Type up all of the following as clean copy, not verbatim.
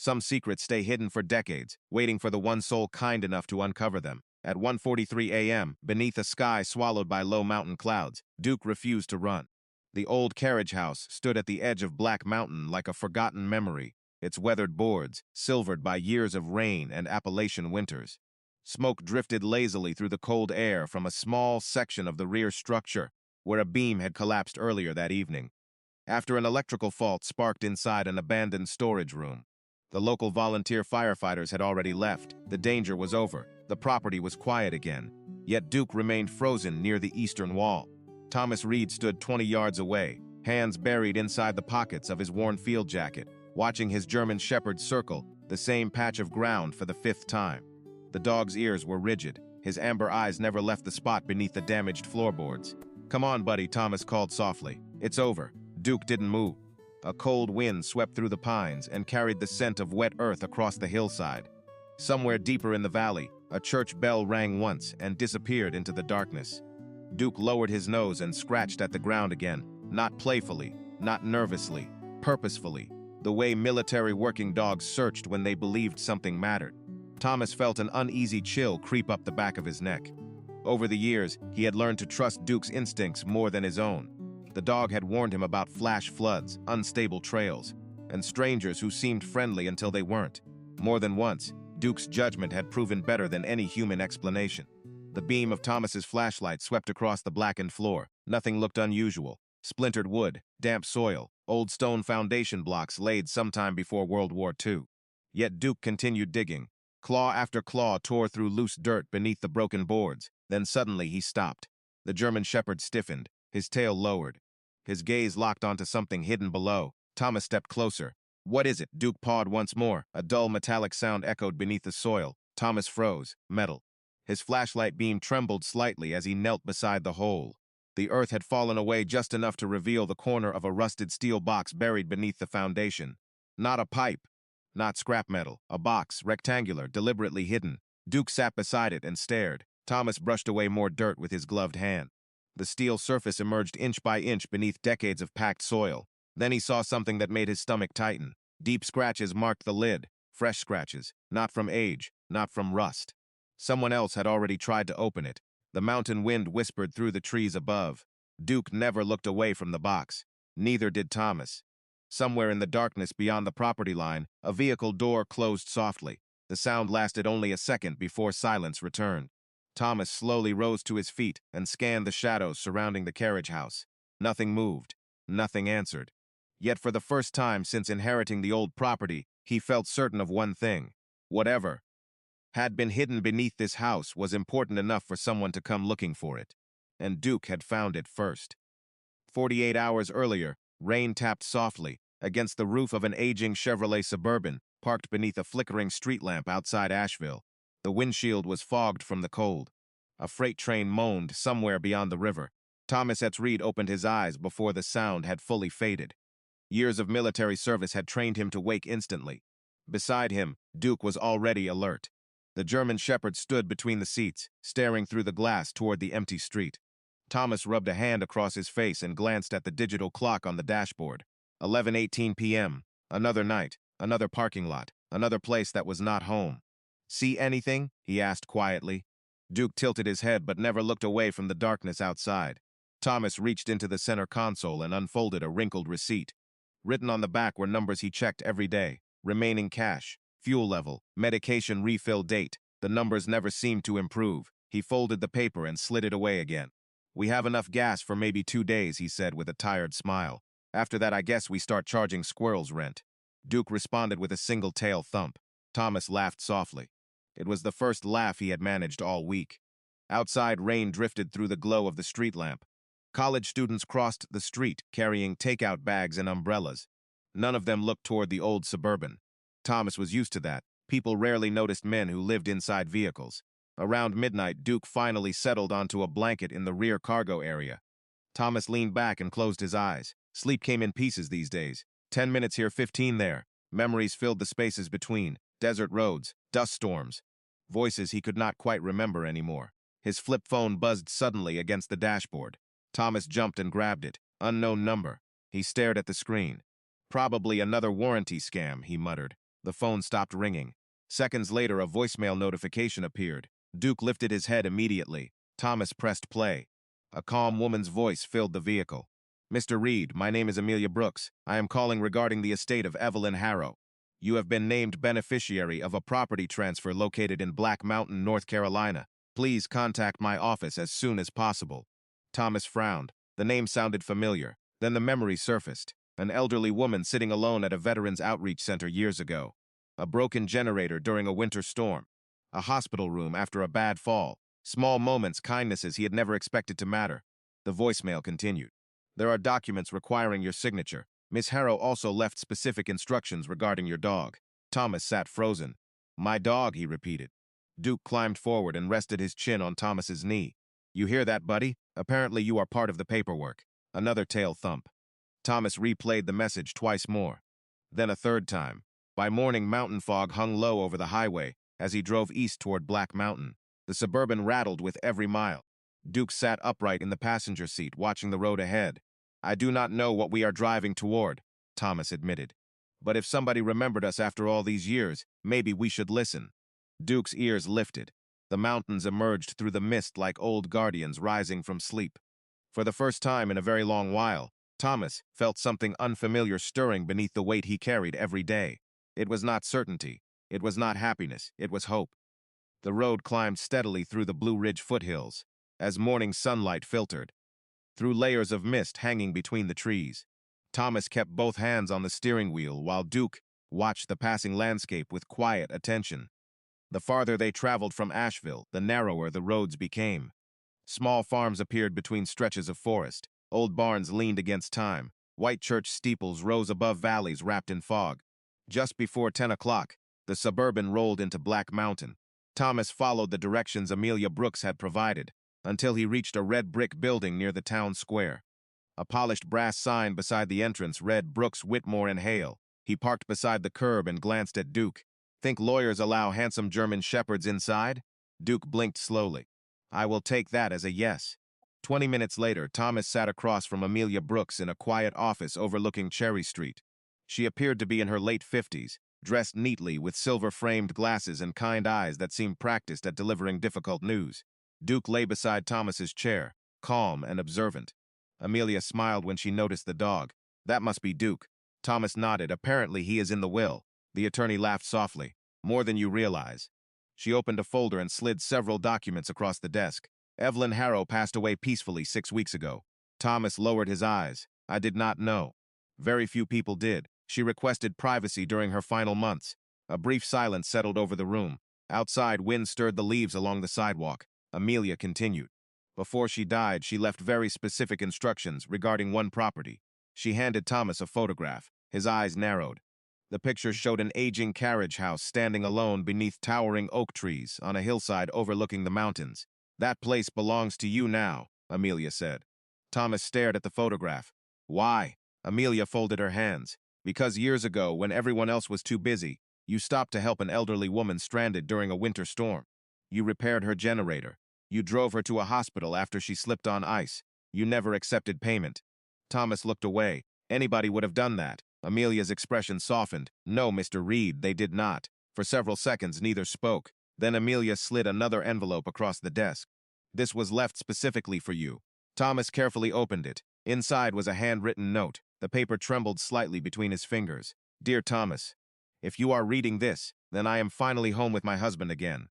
Some secrets stay hidden for decades, waiting for the one soul kind enough to uncover them. At 1:43 a.m., beneath a sky swallowed by low mountain clouds, Duke refused to run. The old carriage house stood at the edge of Black Mountain like a forgotten memory, its weathered boards silvered by years of rain and Appalachian winters. Smoke drifted lazily through the cold air from a small section of the rear structure, where a beam had collapsed earlier that evening. After an electrical fault sparked inside an abandoned storage room. The local volunteer firefighters had already left. The danger was over. The property was quiet again. Yet Duke remained frozen near the eastern wall. Thomas Reed stood 20 yards away, hands buried inside the pockets of his worn field jacket, watching his German shepherd circle the same patch of ground for the 5th time. The dog's ears were rigid. His amber eyes never left the spot beneath the damaged floorboards. "Come on, buddy," Thomas called softly. "It's over." Duke didn't move. A cold wind swept through the pines and carried the scent of wet earth across the hillside. Somewhere deeper in the valley, a church bell rang once and disappeared into the darkness. Duke lowered his nose and scratched at the ground again, not playfully, not nervously, purposefully, the way military working dogs searched when they believed something mattered. Thomas felt an uneasy chill creep up the back of his neck. Over the years, he had learned to trust Duke's instincts more than his own. The dog had warned him about flash floods, unstable trails, and strangers who seemed friendly until they weren't. More than once, Duke's judgment had proven better than any human explanation. The beam of Thomas's flashlight swept across the blackened floor. Nothing looked unusual. Splintered wood, damp soil, old stone foundation blocks laid sometime before World War II. Yet Duke continued digging. Claw after claw tore through loose dirt beneath the broken boards. Then suddenly he stopped. The German shepherd stiffened, his tail lowered. His gaze locked onto something hidden below. Thomas stepped closer. "What is it?" Duke pawed once more. A dull metallic sound echoed beneath the soil. Thomas froze. Metal. His flashlight beam trembled slightly as he knelt beside the hole. The earth had fallen away just enough to reveal the corner of a rusted steel box buried beneath the foundation. Not a pipe. Not scrap metal. A box, rectangular, deliberately hidden. Duke sat beside it and stared. Thomas brushed away more dirt with his gloved hand. The steel surface emerged inch by inch beneath decades of packed soil. Then he saw something that made his stomach tighten. Deep scratches marked the lid. Fresh scratches. Not from age. Not from rust. Someone else had already tried to open it. The mountain wind whispered through the trees above. Duke never looked away from the box. Neither did Thomas. Somewhere in the darkness beyond the property line, a vehicle door closed softly. The sound lasted only a second before silence returned. Thomas slowly rose to his feet and scanned the shadows surrounding the carriage house. Nothing moved. Nothing answered. Yet for the first time since inheriting the old property, he felt certain of one thing. Whatever had been hidden beneath this house was important enough for someone to come looking for it. And Duke had found it first. 48 hours earlier, rain tapped softly against the roof of an aging Chevrolet Suburban parked beneath a flickering street lamp outside Asheville. The windshield was fogged from the cold. A freight train moaned somewhere beyond the river. Thomas Reed opened his eyes before the sound had fully faded. Years of military service had trained him to wake instantly. Beside him, Duke was already alert. The German shepherd stood between the seats, staring through the glass toward the empty street. Thomas rubbed a hand across his face and glanced at the digital clock on the dashboard. 11:18 p.m. Another night, another parking lot, another place that was not home. "See anything?" he asked quietly. Duke tilted his head but never looked away from the darkness outside. Thomas reached into the center console and unfolded a wrinkled receipt. Written on the back were numbers he checked every day. Remaining cash, fuel level, medication refill date. The numbers never seemed to improve. He folded the paper and slid it away again. "We have enough gas for maybe 2 days," he said with a tired smile. "After that, I guess we start charging squirrels rent." Duke responded with a single tail thump. Thomas laughed softly. It was the first laugh he had managed all week. Outside, rain drifted through the glow of the street lamp. College students crossed the street, carrying takeout bags and umbrellas. None of them looked toward the old Suburban. Thomas was used to that. People rarely noticed men who lived inside vehicles. Around midnight, Duke finally settled onto a blanket in the rear cargo area. Thomas leaned back and closed his eyes. Sleep came in pieces these days. 10 minutes here, 15 there. Memories filled the spaces between. Desert roads, dust storms. Voices he could not quite remember anymore. His flip phone buzzed suddenly against the dashboard. Thomas jumped and grabbed it. Unknown number. He stared at the screen. "Probably another warranty scam," he muttered. The phone stopped ringing. Seconds later, a voicemail notification appeared. Duke lifted his head immediately. Thomas pressed play. A calm woman's voice filled the vehicle. "Mr. Reed, my name is Amelia Brooks. I am calling regarding the estate of Evelyn Harrow. You have been named beneficiary of a property transfer located in Black Mountain, North Carolina. Please contact my office as soon as possible." Thomas frowned. The name sounded familiar. Then the memory surfaced. An elderly woman sitting alone at a veterans outreach center years ago. A broken generator during a winter storm. A hospital room after a bad fall. Small moments, kindnesses he had never expected to matter. The voicemail continued. "There are documents requiring your signature. Miss Harrow also left specific instructions regarding your dog." Thomas sat frozen. "My dog," he repeated. Duke climbed forward and rested his chin on Thomas's knee. "You hear that, buddy? Apparently you are part of the paperwork." Another tail thump. Thomas replayed the message twice more. Then a third time. By morning, mountain fog hung low over the highway as he drove east toward Black Mountain. The Suburban rattled with every mile. Duke sat upright in the passenger seat, watching the road ahead. "I do not know what we are driving toward," Thomas admitted. "But if somebody remembered us after all these years, maybe we should listen." Duke's ears lifted. The mountains emerged through the mist like old guardians rising from sleep. For the first time in a very long while, Thomas felt something unfamiliar stirring beneath the weight he carried every day. It was not certainty. It was not happiness. It was hope. The road climbed steadily through the Blue Ridge foothills as morning sunlight filtered through layers of mist hanging between the trees. Thomas kept both hands on the steering wheel while Duke watched the passing landscape with quiet attention. The farther they traveled from Asheville, the narrower the roads became. Small farms appeared between stretches of forest. Old barns leaned against time. White church steeples rose above valleys wrapped in fog. Just before 10 o'clock, the Suburban rolled into Black Mountain. Thomas followed the directions Amelia Brooks had provided until he reached a red brick building near the town square. A polished brass sign beside the entrance read Brooks, Whitmore, and Hale. He parked beside the curb and glanced at Duke. "Think lawyers allow handsome German shepherds inside?" Duke blinked slowly. "I will take that as a yes." 20 minutes later, Thomas sat across from Amelia Brooks in a quiet office overlooking Cherry Street. She appeared to be in her late 50s, dressed neatly with silver-framed glasses and kind eyes that seemed practiced at delivering difficult news. Duke lay beside Thomas's chair, calm and observant. Amelia smiled when she noticed the dog. "That must be Duke." Thomas nodded. "Apparently he is in the will." The attorney laughed softly. "More than you realize." She opened a folder and slid several documents across the desk. "Evelyn Harrow passed away peacefully 6 weeks ago." Thomas lowered his eyes. "I did not know." Very few people did. She requested privacy during her final months. A brief silence settled over the room. Outside, wind stirred the leaves along the sidewalk. Amelia continued. "Before she died, she left very specific instructions regarding one property." She handed Thomas a photograph. His eyes narrowed. The picture showed an aging carriage house standing alone beneath towering oak trees on a hillside overlooking the mountains. "That place belongs to you now," Amelia said. Thomas stared at the photograph. "Why?" Amelia folded her hands. "Because years ago, when everyone else was too busy, you stopped to help an elderly woman stranded during a winter storm. You repaired her generator. You drove her to a hospital after she slipped on ice. You never accepted payment." Thomas looked away. "Anybody would have done that." Amelia's expression softened. "No, Mr. Reed, they did not." For several seconds, neither spoke. Then Amelia slid another envelope across the desk. "This was left specifically for you." Thomas carefully opened it. Inside was a handwritten note. The paper trembled slightly between his fingers. "Dear Thomas, if you are reading this, then I am finally home with my husband again.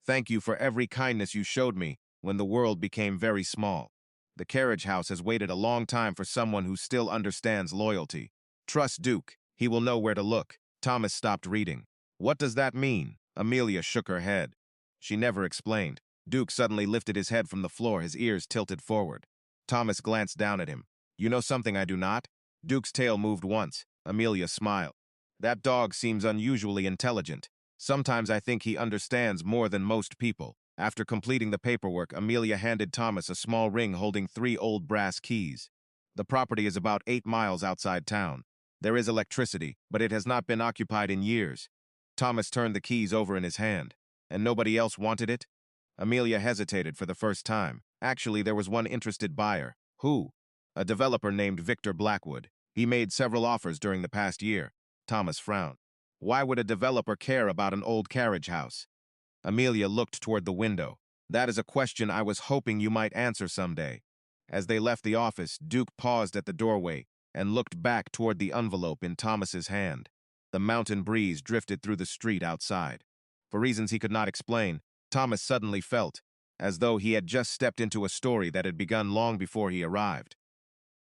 Thank you for every kindness you showed me when the world became very small. The Carriage House has waited a long time for someone who still understands loyalty. Trust Duke. He will know where to look." Thomas stopped reading. "What does that mean?" Amelia shook her head. She never explained. Duke suddenly lifted his head from the floor, his ears tilted forward. Thomas glanced down at him. "You know something I do not?" Duke's tail moved once. Amelia smiled. "That dog seems unusually intelligent. Sometimes I think he understands more than most people." After completing the paperwork, Amelia handed Thomas a small ring holding 3 old brass keys. "The property is about 8 miles outside town. There is electricity, but it has not been occupied in years." Thomas turned the keys over in his hand. "And nobody else wanted it?" Amelia hesitated for the first time. "Actually, there was one interested buyer." "Who?" "A developer named Victor Blackwood. He made several offers during the past year." Thomas frowned. Why would a developer care about an old carriage house? Amelia looked toward the window. That is a question I was hoping you might answer someday. As they left the office, Duke paused at the doorway and looked back toward the envelope in Thomas's hand. The mountain breeze drifted through the street outside. For reasons he could not explain, Thomas suddenly felt as though he had just stepped into a story that had begun long before he arrived.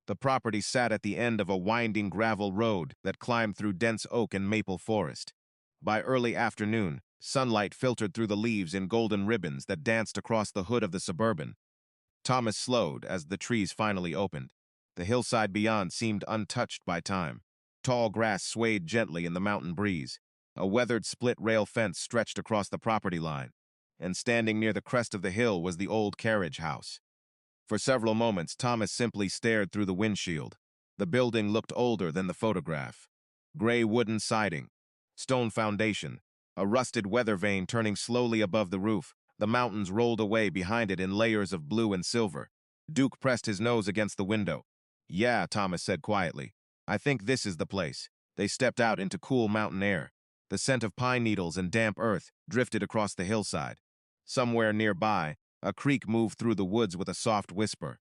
The property sat at the end of a winding gravel road that climbed through dense oak and maple forest. By early afternoon, sunlight filtered through the leaves in golden ribbons that danced across the hood of the Suburban. Thomas slowed as the trees finally opened. The hillside beyond seemed untouched by time. Tall grass swayed gently in the mountain breeze. A weathered split-rail fence stretched across the property line, and standing near the crest of the hill was the old carriage house. For several moments, Thomas simply stared through the windshield. The building looked older than the photograph. Gray wooden siding, stone foundation, a rusted weather vane turning slowly above the roof. The mountains rolled away behind it in layers of blue and silver. Duke pressed his nose against the window. "Yeah," Thomas said quietly. "I think this is the place." They stepped out into cool mountain air. The scent of pine needles and damp earth drifted across the hillside. Somewhere nearby, a creek moved through the woods with a soft whisper.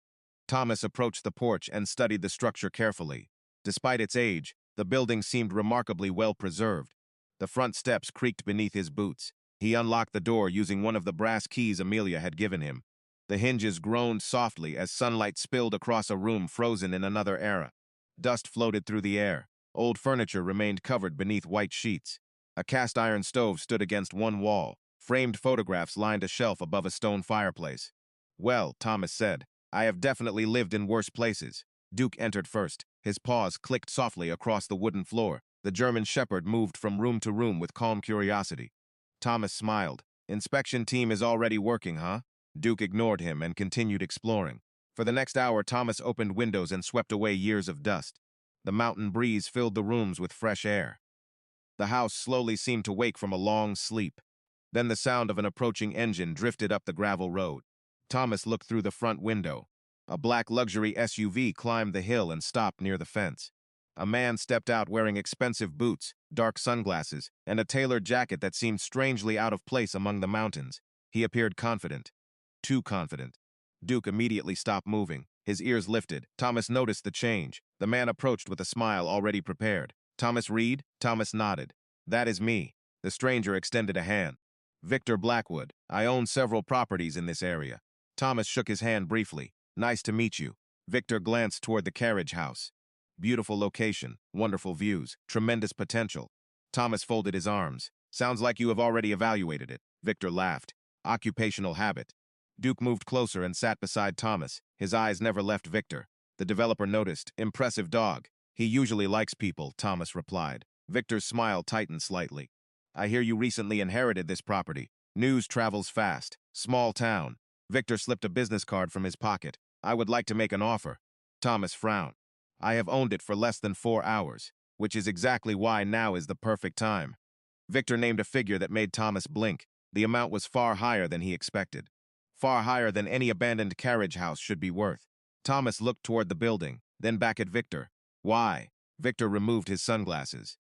Thomas approached the porch and studied the structure carefully. Despite its age, the building seemed remarkably well preserved. The front steps creaked beneath his boots. He unlocked the door using one of the brass keys Amelia had given him. The hinges groaned softly as sunlight spilled across a room frozen in another era. Dust floated through the air. Old furniture remained covered beneath white sheets. A cast-iron stove stood against one wall. Framed photographs lined a shelf above a stone fireplace. "Well," Thomas said, "I have definitely lived in worse places." Duke entered first. His paws clicked softly across the wooden floor. The German shepherd moved from room to room with calm curiosity. Thomas smiled. "Inspection team is already working, huh?" Duke ignored him and continued exploring. For the next hour, Thomas opened windows and swept away years of dust. The mountain breeze filled the rooms with fresh air. The house slowly seemed to wake from a long sleep. Then the sound of an approaching engine drifted up the gravel road. Thomas looked through the front window. A black luxury SUV climbed the hill and stopped near the fence. A man stepped out wearing expensive boots, dark sunglasses, and a tailored jacket that seemed strangely out of place among the mountains. He appeared confident. Too confident. Duke immediately stopped moving. His ears lifted. Thomas noticed the change. The man approached with a smile already prepared. "Thomas Reed?" Thomas nodded. "That is me." The stranger extended a hand. "Victor Blackwood. I own several properties in this area." Thomas shook his hand briefly. "Nice to meet you." Victor glanced toward the carriage house. Beautiful location, wonderful views, tremendous potential. Thomas folded his arms. "Sounds like you have already evaluated it." Victor laughed. "Occupational habit." Duke moved closer and sat beside Thomas. His eyes never left Victor. The developer noticed. "Impressive dog." "He usually likes people," Thomas replied. Victor's smile tightened slightly. "I hear you recently inherited this property. News travels fast. Small town." Victor slipped a business card from his pocket. "I would like to make an offer." Thomas frowned. "I have owned it for less than 4 hours, which is exactly why now is the perfect time." Victor named a figure that made Thomas blink. The amount was far higher than he expected. Far higher than any abandoned carriage house should be worth. Thomas looked toward the building, then back at Victor. "Why?" Victor removed his sunglasses.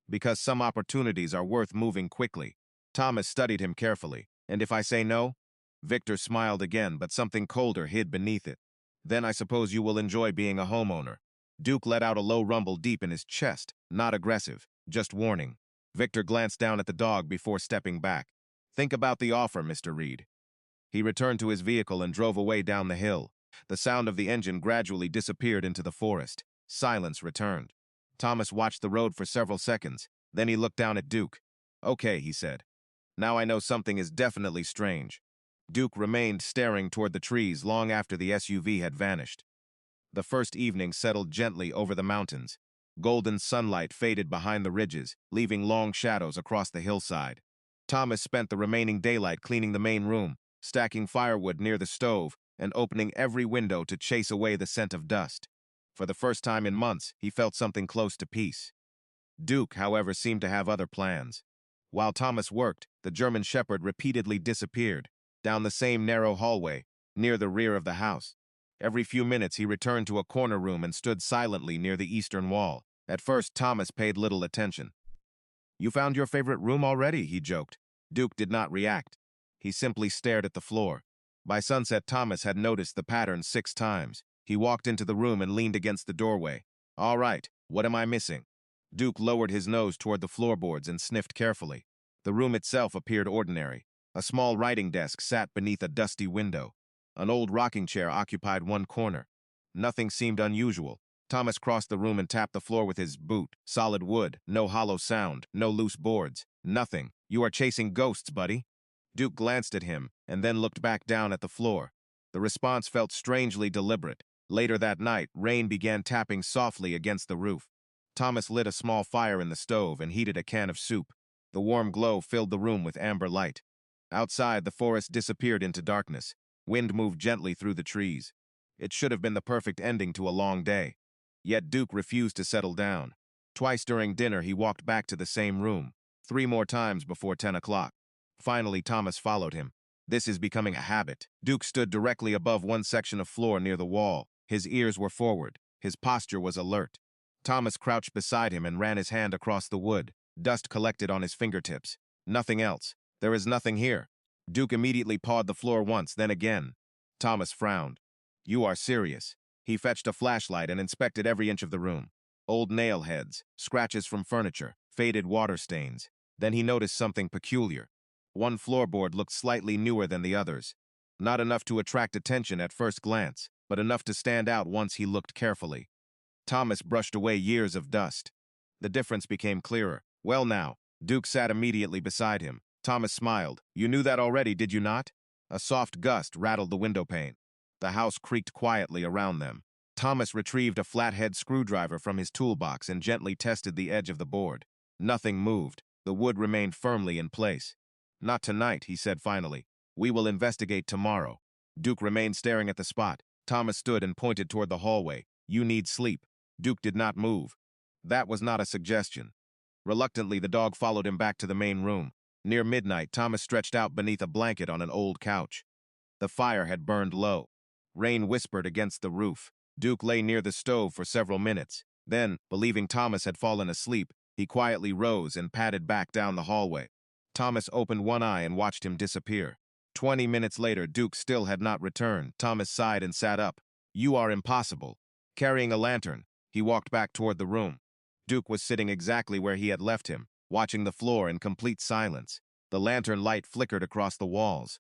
"Because some opportunities are worth moving quickly." Thomas studied him carefully. "And if I say no?" Victor smiled again, but something colder hid beneath it. "Then I suppose you will enjoy being a homeowner." Duke let out a low rumble deep in his chest, not aggressive, just warning. Victor glanced down at the dog before stepping back. "Think about the offer, Mr. Reed." He returned to his vehicle and drove away down the hill. The sound of the engine gradually disappeared into the forest. Silence returned. Thomas watched the road for several seconds. Then he looked down at Duke. "Okay," he said. "Now I know something is definitely strange." Duke remained staring toward the trees long after the SUV had vanished. The first evening settled gently over the mountains. Golden sunlight faded behind the ridges, leaving long shadows across the hillside. Thomas spent the remaining daylight cleaning the main room, stacking firewood near the stove, and opening every window to chase away the scent of dust. For the first time in months, he felt something close to peace. Duke, however, seemed to have other plans. While Thomas worked, the German shepherd repeatedly disappeared, down the same narrow hallway, near the rear of the house. Every few minutes he returned to a corner room and stood silently near the eastern wall. At first, Thomas paid little attention. You found your favorite room already, he joked. Duke did not react. He simply stared at the floor. By sunset, Thomas had noticed the pattern 6 times. He walked into the room and leaned against the doorway. All right, what am I missing? Duke lowered his nose toward the floorboards and sniffed carefully. The room itself appeared ordinary. A small writing desk sat beneath a dusty window. An old rocking chair occupied one corner. Nothing seemed unusual. Thomas crossed the room and tapped the floor with his boot. Solid wood, no hollow sound, no loose boards. Nothing. You are chasing ghosts, buddy. Duke glanced at him and then looked back down at the floor. The response felt strangely deliberate. Later that night, rain began tapping softly against the roof. Thomas lit a small fire in the stove and heated a can of soup. The warm glow filled the room with amber light. Outside, the forest disappeared into darkness. Wind moved gently through the trees. It should have been the perfect ending to a long day. Yet Duke refused to settle down. Twice during dinner, he walked back to the same room. 3 more times before 10 o'clock. Finally, Thomas followed him. This is becoming a habit. Duke stood directly above one section of floor near the wall. His ears were forward. His posture was alert. Thomas crouched beside him and ran his hand across the wood. Dust collected on his fingertips. Nothing else. There is nothing here. Duke immediately pawed the floor once, then again. Thomas frowned. You are serious. He fetched a flashlight and inspected every inch of the room. Old nail heads, scratches from furniture, faded water stains. Then he noticed something peculiar. One floorboard looked slightly newer than the others. Not enough to attract attention at first glance, but enough to stand out once he looked carefully. Thomas brushed away years of dust. The difference became clearer. Well now, Duke sat immediately beside him. Thomas smiled. You knew that already, did you not? A soft gust rattled the window pane. The house creaked quietly around them. Thomas retrieved a flathead screwdriver from his toolbox and gently tested the edge of the board. Nothing moved. The wood remained firmly in place. Not tonight, he said finally. We will investigate tomorrow. Duke remained staring at the spot. Thomas stood and pointed toward the hallway. You need sleep. Duke did not move. That was not a suggestion. Reluctantly, the dog followed him back to the main room. Near midnight, Thomas stretched out beneath a blanket on an old couch. The fire had burned low. Rain whispered against the roof. Duke lay near the stove for several minutes. Then, believing Thomas had fallen asleep, he quietly rose and padded back down the hallway. Thomas opened one eye and watched him disappear. 20 minutes later, Duke still had not returned. Thomas sighed and sat up. You are impossible. Carrying a lantern, he walked back toward the room. Duke was sitting exactly where he had left him, watching the floor in complete silence. The lantern light flickered across the walls.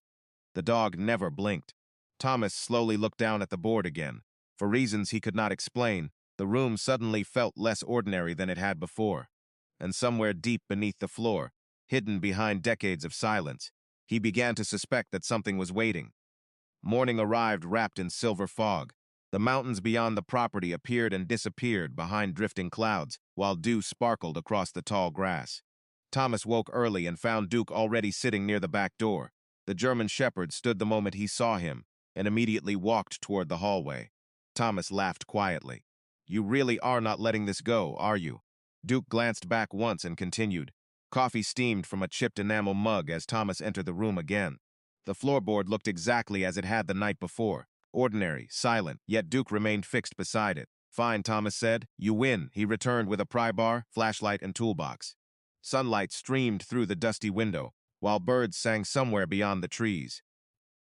The dog never blinked. Thomas slowly looked down at the board again. For reasons he could not explain, the room suddenly felt less ordinary than it had before. And somewhere deep beneath the floor, hidden behind decades of silence, he began to suspect that something was waiting. Morning arrived wrapped in silver fog. The mountains beyond the property appeared and disappeared behind drifting clouds, while dew sparkled across the tall grass. Thomas woke early and found Duke already sitting near the back door. The German shepherd stood the moment he saw him and immediately walked toward the hallway. Thomas laughed quietly. You really are not letting this go, are you? Duke glanced back once and continued. Coffee steamed from a chipped enamel mug as Thomas entered the room again. The floorboard looked exactly as it had the night before. Ordinary, silent, yet Duke remained fixed beside it. Fine, Thomas said. You win, he returned with a pry bar, flashlight, and toolbox. Sunlight streamed through the dusty window, while birds sang somewhere beyond the trees.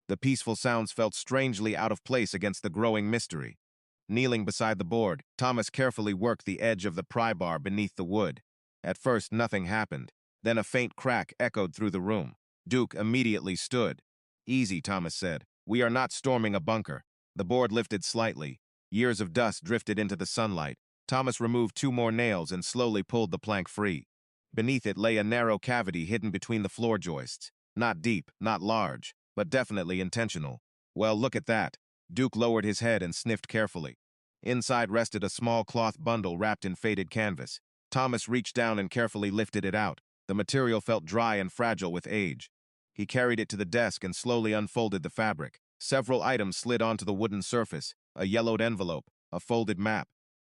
The peaceful sounds felt strangely out of place against the growing mystery. Kneeling beside the board, Thomas carefully worked the edge of the pry bar beneath the wood. At first, nothing happened. Then a faint crack echoed through the room. Duke immediately stood. Easy, Thomas said. We are not storming a bunker. The board lifted slightly. Years of dust drifted into the sunlight. Thomas removed 2 more nails and slowly pulled the plank free. Beneath it lay a narrow cavity hidden between the floor joists. Not deep, not large, but definitely intentional. Well, look at that. Duke lowered his head and sniffed carefully. Inside rested a small cloth bundle wrapped in faded canvas. Thomas reached down and carefully lifted it out. The material felt dry and fragile with age. He carried it to the desk and slowly unfolded the fabric. Several items slid onto the wooden surface, a yellowed envelope, a folded map,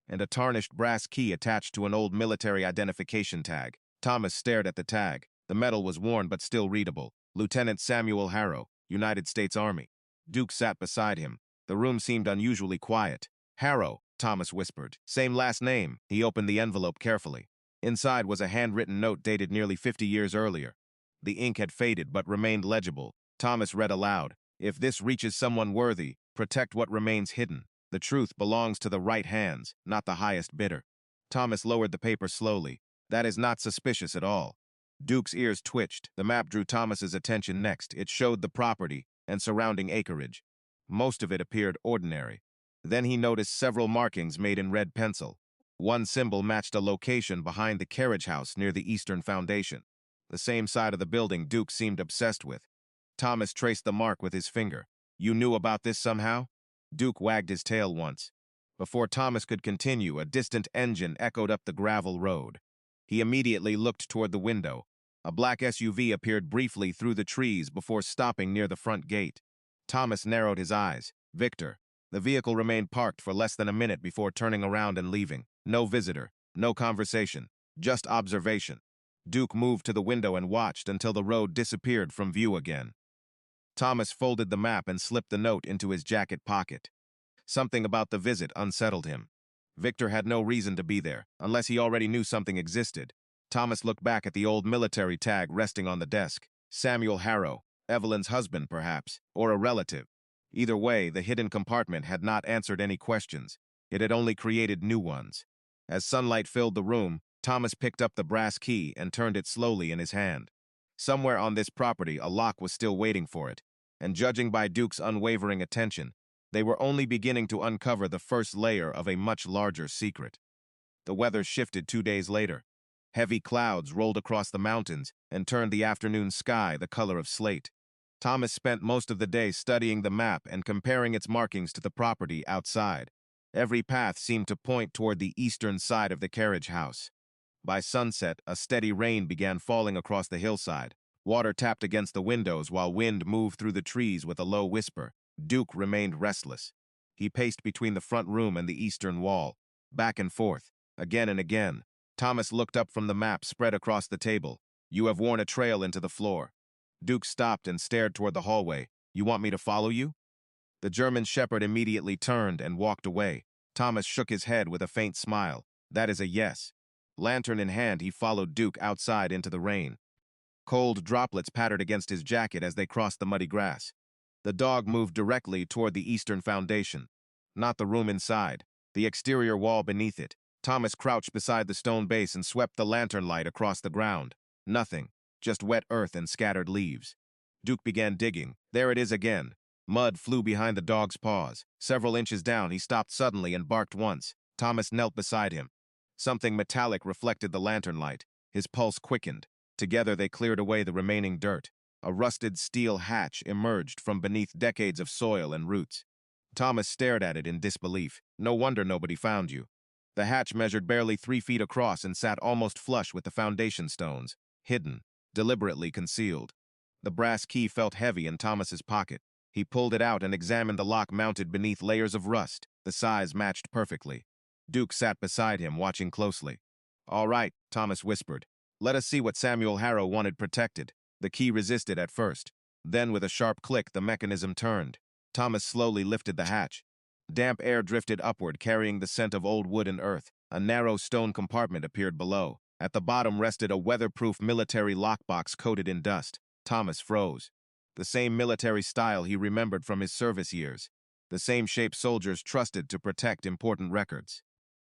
and a tarnished brass key attached to an old military identification tag. Thomas stared at the tag. The metal was worn but still readable. Lieutenant Samuel Harrow, United States Army. Duke sat beside him. The room seemed unusually quiet. Harrow, Thomas whispered. Same last name. He opened the envelope carefully. Inside was a handwritten note dated nearly 50 years earlier. The ink had faded but remained legible. Thomas read aloud, "If this reaches someone worthy, protect what remains hidden. The truth belongs to the right hands, not the highest bidder." Thomas lowered the paper slowly. "That is not suspicious at all." Duke's ears twitched. The map drew Thomas's attention next. It showed the property and surrounding acreage. Most of it appeared ordinary. Then he noticed several markings made in red pencil. One symbol matched a location behind the carriage house near the eastern foundation, the same side of the building Duke seemed obsessed with. Thomas traced the mark with his finger. "You knew about this somehow?" Duke wagged his tail once. Before Thomas could continue, a distant engine echoed up the gravel road. He immediately looked toward the window. A black SUV appeared briefly through the trees before stopping near the front gate. Thomas narrowed his eyes. Victor. The vehicle remained parked for less than a minute before turning around and leaving. No visitor, no conversation, just observation. Duke moved to the window and watched until the road disappeared from view again. Thomas folded the map and slipped the note into his jacket pocket. Something about the visit unsettled him. Victor had no reason to be there, unless he already knew something existed. Thomas looked back at the old military tag resting on the desk. Samuel Harrow, Evelyn's husband perhaps, or a relative. Either way, the hidden compartment had not answered any questions. It had only created new ones. As sunlight filled the room, Thomas picked up the brass key and turned it slowly in his hand. Somewhere on this property, a lock was still waiting for it, and judging by Duke's unwavering attention, they were only beginning to uncover the first layer of a much larger secret. The weather shifted 2 days later. Heavy clouds rolled across the mountains and turned the afternoon sky the color of slate. Thomas spent most of the day studying the map and comparing its markings to the property outside. Every path seemed to point toward the eastern side of the carriage house. By sunset, a steady rain began falling across the hillside. Water tapped against the windows while wind moved through the trees with a low whisper. Duke remained restless. He paced between the front room and the eastern wall, back and forth, again and again. Thomas looked up from the map spread across the table. "You have worn a trail into the floor." Duke stopped and stared toward the hallway. "You want me to follow you?" The German shepherd immediately turned and walked away. Thomas shook his head with a faint smile. "That is a yes." Lantern in hand, he followed Duke outside into the rain. Cold droplets pattered against his jacket as they crossed the muddy grass. The dog moved directly toward the eastern foundation. Not the room inside, the exterior wall beneath it. Thomas crouched beside the stone base and swept the lantern light across the ground. Nothing, just wet earth and scattered leaves. Duke began digging. There it is again. Mud flew behind the dog's paws. Several inches down, he stopped suddenly and barked once. Thomas knelt beside him. Something metallic reflected the lantern light. His pulse quickened. Together they cleared away the remaining dirt. A rusted steel hatch emerged from beneath decades of soil and roots. Thomas stared at it in disbelief. No wonder nobody found you. The hatch measured barely 3 feet across and sat almost flush with the foundation stones, hidden, deliberately concealed. The brass key felt heavy in Thomas's pocket. He pulled it out and examined the lock mounted beneath layers of rust. The size matched perfectly. Duke sat beside him, watching closely. "All right," Thomas whispered. "Let us see what Samuel Harrow wanted protected." The key resisted at first. Then, with a sharp click, the mechanism turned. Thomas slowly lifted the hatch. Damp air drifted upward, carrying the scent of old wood and earth. A narrow stone compartment appeared below. At the bottom rested a weatherproof military lockbox coated in dust. Thomas froze. The same military style he remembered from his service years. The same shape soldiers trusted to protect important records.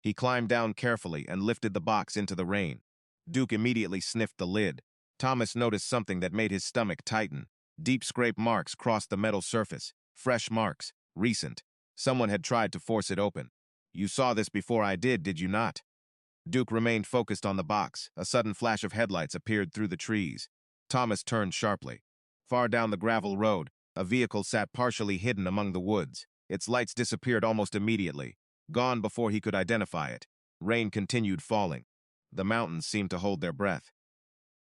He climbed down carefully and lifted the box into the rain. Duke immediately sniffed the lid. Thomas noticed something that made his stomach tighten. Deep scrape marks crossed the metal surface. Fresh marks. Recent. Someone had tried to force it open. "You saw this before I did you not?" Duke remained focused on the box. A sudden flash of headlights appeared through the trees. Thomas turned sharply. Far down the gravel road, a vehicle sat partially hidden among the woods. Its lights disappeared almost immediately, gone before he could identify it. Rain continued falling. The mountains seemed to hold their breath.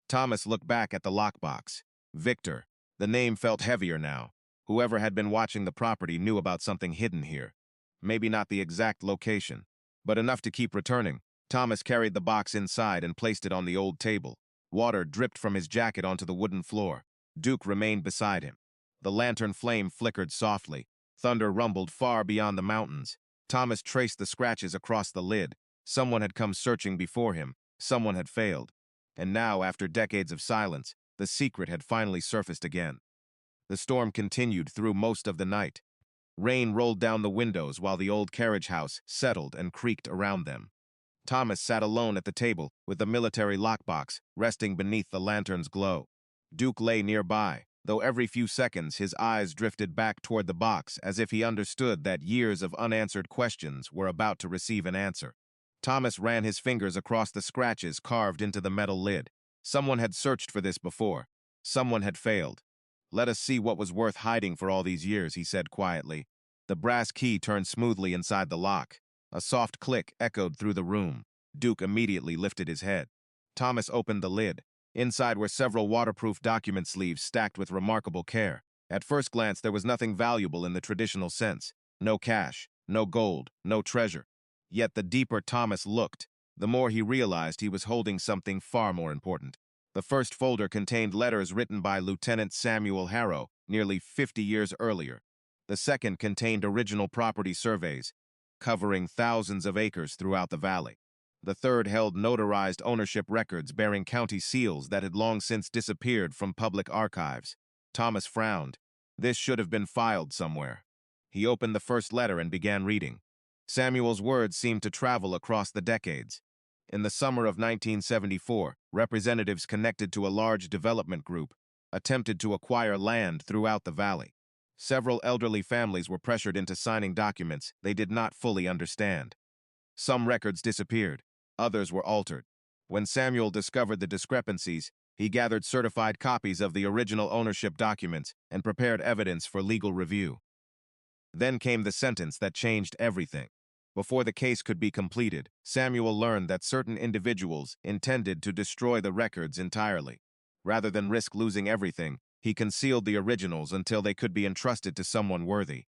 Thomas looked back at the lockbox. Victor. The name felt heavier now. Whoever had been watching the property knew about something hidden here. Maybe not the exact location, but enough to keep returning. Thomas carried the box inside and placed it on the old table. Water dripped from his jacket onto the wooden floor. Duke remained beside him. The lantern flame flickered softly. Thunder rumbled far beyond the mountains. Thomas traced the scratches across the lid. Someone had come searching before him. Someone had failed. And now, after decades of silence, the secret had finally surfaced again. The storm continued through most of the night. Rain rolled down the windows while the old carriage house settled and creaked around them. Thomas sat alone at the table with the military lockbox resting beneath the lantern's glow. Duke lay nearby, though every few seconds his eyes drifted back toward the box as if he understood that years of unanswered questions were about to receive an answer. Thomas ran his fingers across the scratches carved into the metal lid. Someone had searched for this before. Someone had failed. "Let us see what was worth hiding for all these years," he said quietly. The brass key turned smoothly inside the lock. A soft click echoed through the room. Duke immediately lifted his head. Thomas opened the lid. Inside were several waterproof document sleeves stacked with remarkable care. At first glance, there was nothing valuable in the traditional sense. No cash, no gold, no treasure. Yet the deeper Thomas looked, the more he realized he was holding something far more important. The first folder contained letters written by Lieutenant Samuel Harrow nearly 50 years earlier. The second contained original property surveys, covering thousands of acres throughout the valley. The third held notarized ownership records bearing county seals that had long since disappeared from public archives. Thomas frowned. This should have been filed somewhere. He opened the first letter and began reading. Samuel's words seemed to travel across the decades. In the summer of 1974, representatives connected to a large development group attempted to acquire land throughout the valley. Several elderly families were pressured into signing documents they did not fully understand. Some records disappeared, others were altered. When Samuel discovered the discrepancies, he gathered certified copies of the original ownership documents and prepared evidence for legal review. Then came the sentence that changed everything. Before the case could be completed, Samuel learned that certain individuals intended to destroy the records entirely. Rather than risk losing everything, he concealed the originals until they could be entrusted to someone worthy.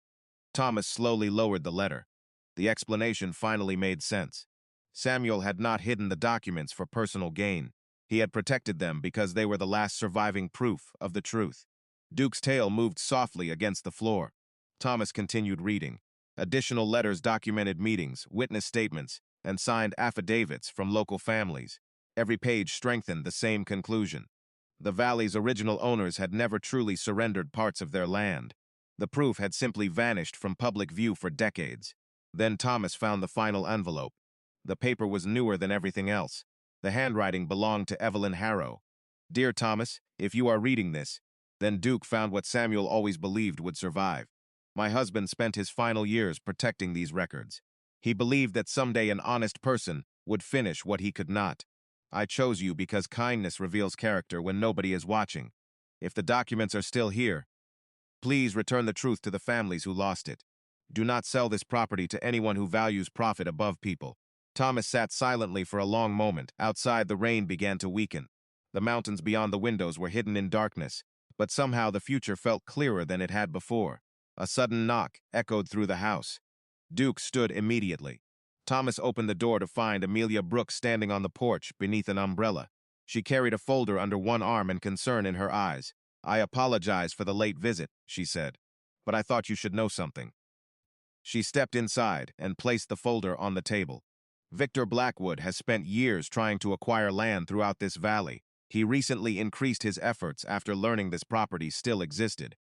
Thomas slowly lowered the letter. The explanation finally made sense. Samuel had not hidden the documents for personal gain. He had protected them because they were the last surviving proof of the truth. Duke's tail moved softly against the floor. Thomas continued reading. Additional letters documented meetings, witness statements, and signed affidavits from local families. Every page strengthened the same conclusion. The valley's original owners had never truly surrendered parts of their land. The proof had simply vanished from public view for decades. Then Thomas found the final envelope. The paper was newer than everything else. The handwriting belonged to Evelyn Harrow. "Dear Thomas, if you are reading this," then Duke found what Samuel always believed would survive. "My husband spent his final years protecting these records. He believed that someday an honest person would finish what he could not. I chose you because kindness reveals character when nobody is watching. If the documents are still here, please return the truth to the families who lost it. Do not sell this property to anyone who values profit above people." Thomas sat silently for a long moment. Outside, the rain began to weaken. The mountains beyond the windows were hidden in darkness, but somehow the future felt clearer than it had before. A sudden knock echoed through the house. Duke stood immediately. Thomas opened the door to find Amelia Brooks standing on the porch beneath an umbrella. She carried a folder under one arm and concern in her eyes. "I apologize for the late visit," she said, "but I thought you should know something." She stepped inside and placed the folder on the table. "Victor Blackwood has spent years trying to acquire land throughout this valley. He recently increased his efforts after learning this property still existed."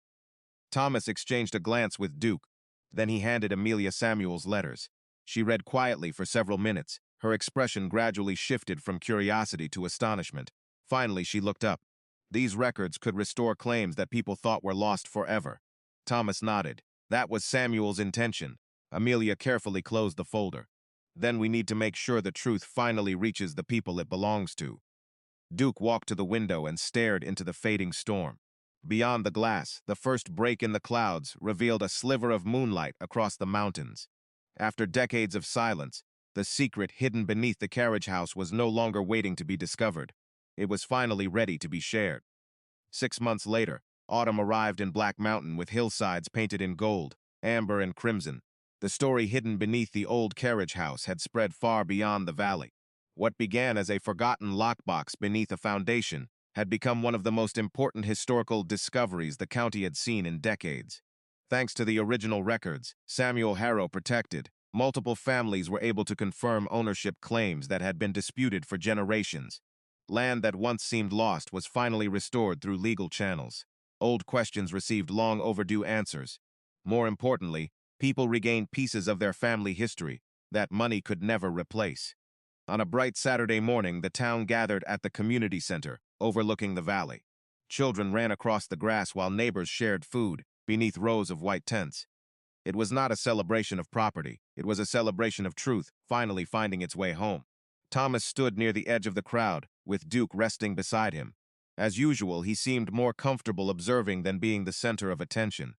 Thomas exchanged a glance with Duke. Then he handed Amelia Samuel's letters. She read quietly for several minutes. Her expression gradually shifted from curiosity to astonishment. Finally, she looked up. These records could restore claims that people thought were lost forever. Thomas nodded. That was Samuel's intention. Amelia carefully closed the folder. "Then we need to make sure the truth finally reaches the people it belongs to." Duke walked to the window and stared into the fading storm. Beyond the glass, the first break in the clouds revealed a sliver of moonlight across the mountains. After decades of silence, the secret hidden beneath the carriage house was no longer waiting to be discovered. It was finally ready to be shared. 6 months later, autumn arrived in Black Mountain with hillsides painted in gold, amber, and crimson. The story hidden beneath the old carriage house had spread far beyond the valley. What began as a forgotten lockbox beneath a foundation had become one of the most important historical discoveries the county had seen in decades. Thanks to the original records Samuel Harrow protected, Multiple families were able to confirm ownership claims that had been disputed for generations. Land that once seemed lost was finally restored through legal channels. Old questions received long overdue answers. More importantly, people regained pieces of their family history that money could never replace. On a bright Saturday morning, the town gathered at the community center, overlooking the valley. Children ran across the grass while neighbors shared food beneath rows of white tents. It was not a celebration of property. It was a celebration of truth finally finding its way home. Thomas stood near the edge of the crowd, with Duke resting beside him. As usual, he seemed more comfortable observing than being the center of attention.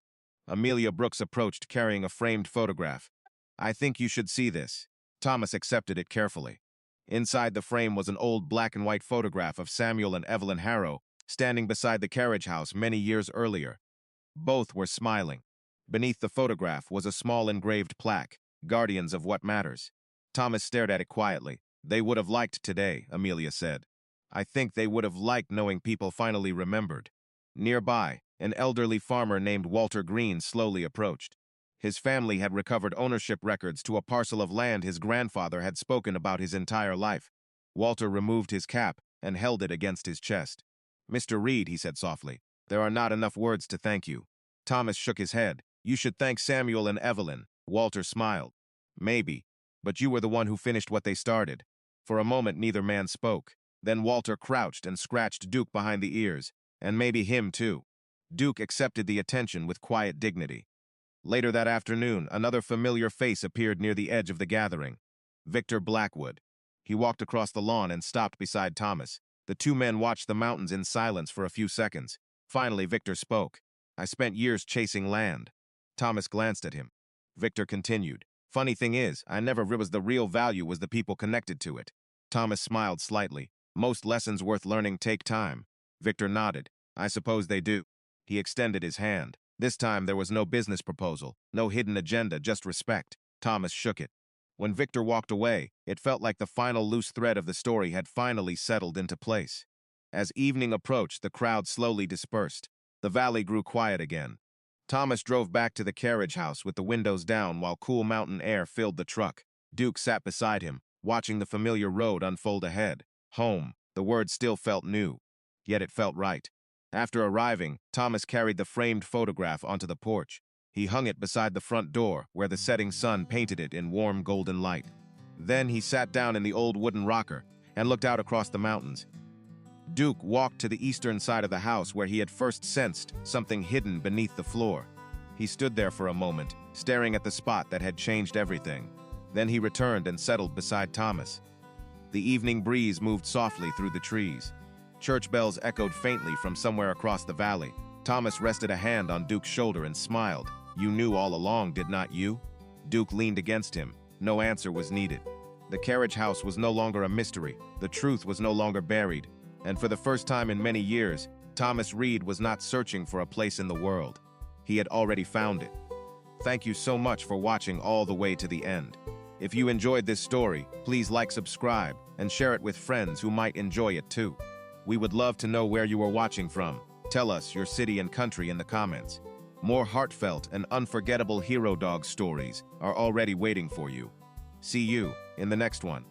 Amelia Brooks approached, carrying a framed photograph. "I think you should see this." Thomas accepted it carefully. Inside the frame was an old black and white photograph of Samuel and Evelyn Harrow standing beside the carriage house many years earlier. Both were smiling. Beneath the photograph was a small engraved plaque, "Guardians of What Matters." Thomas stared at it quietly. "They would have liked today," Amelia said. "I think they would have liked knowing people finally remembered." Nearby, an elderly farmer named Walter Green slowly approached. His family had recovered ownership records to a parcel of land his grandfather had spoken about his entire life. Walter removed his cap and held it against his chest. "Mr. Reed," he said softly, "there are not enough words to thank you." Thomas shook his head. "You should thank Samuel and Evelyn." Walter smiled. "Maybe, but you were the one who finished what they started." For a moment, neither man spoke. Then Walter crouched and scratched Duke behind the ears, and maybe him too. Duke accepted the attention with quiet dignity. Later that afternoon, another familiar face appeared near the edge of the gathering. Victor Blackwood. He walked across the lawn and stopped beside Thomas. The two men watched the mountains in silence for a few seconds. Finally, Victor spoke. "I spent years chasing land." Thomas glanced at him. Victor continued. "Funny thing is, I never realized the real value was the people connected to it." Thomas smiled slightly. "Most lessons worth learning take time." Victor nodded. "I suppose they do." He extended his hand. This time there was no business proposal, no hidden agenda, just respect. Thomas shook it. When Victor walked away, it felt like the final loose thread of the story had finally settled into place. As evening approached, the crowd slowly dispersed. The valley grew quiet again. Thomas drove back to the carriage house with the windows down while cool mountain air filled the truck. Duke sat beside him, watching the familiar road unfold ahead. Home. The word still felt new, yet it felt right. After arriving, Thomas carried the framed photograph onto the porch. He hung it beside the front door, where the setting sun painted it in warm golden light. Then he sat down in the old wooden rocker and looked out across the mountains. Duke walked to the eastern side of the house where he had first sensed something hidden beneath the floor. He stood there for a moment, staring at the spot that had changed everything. Then he returned and settled beside Thomas. The evening breeze moved softly through the trees. Church bells echoed faintly from somewhere across the valley. Thomas rested a hand on Duke's shoulder and smiled. "You knew all along, did not you?" Duke leaned against him. No answer was needed. The carriage house was no longer a mystery. The truth was no longer buried. And for the first time in many years, Thomas Reed was not searching for a place in the world. He had already found it. Thank you so much for watching all the way to the end. If you enjoyed this story, please like, subscribe, and share it with friends who might enjoy it too. We would love to know where you are watching from. Tell us your city and country in the comments. More heartfelt and unforgettable hero dog stories are already waiting for you. See you in the next one.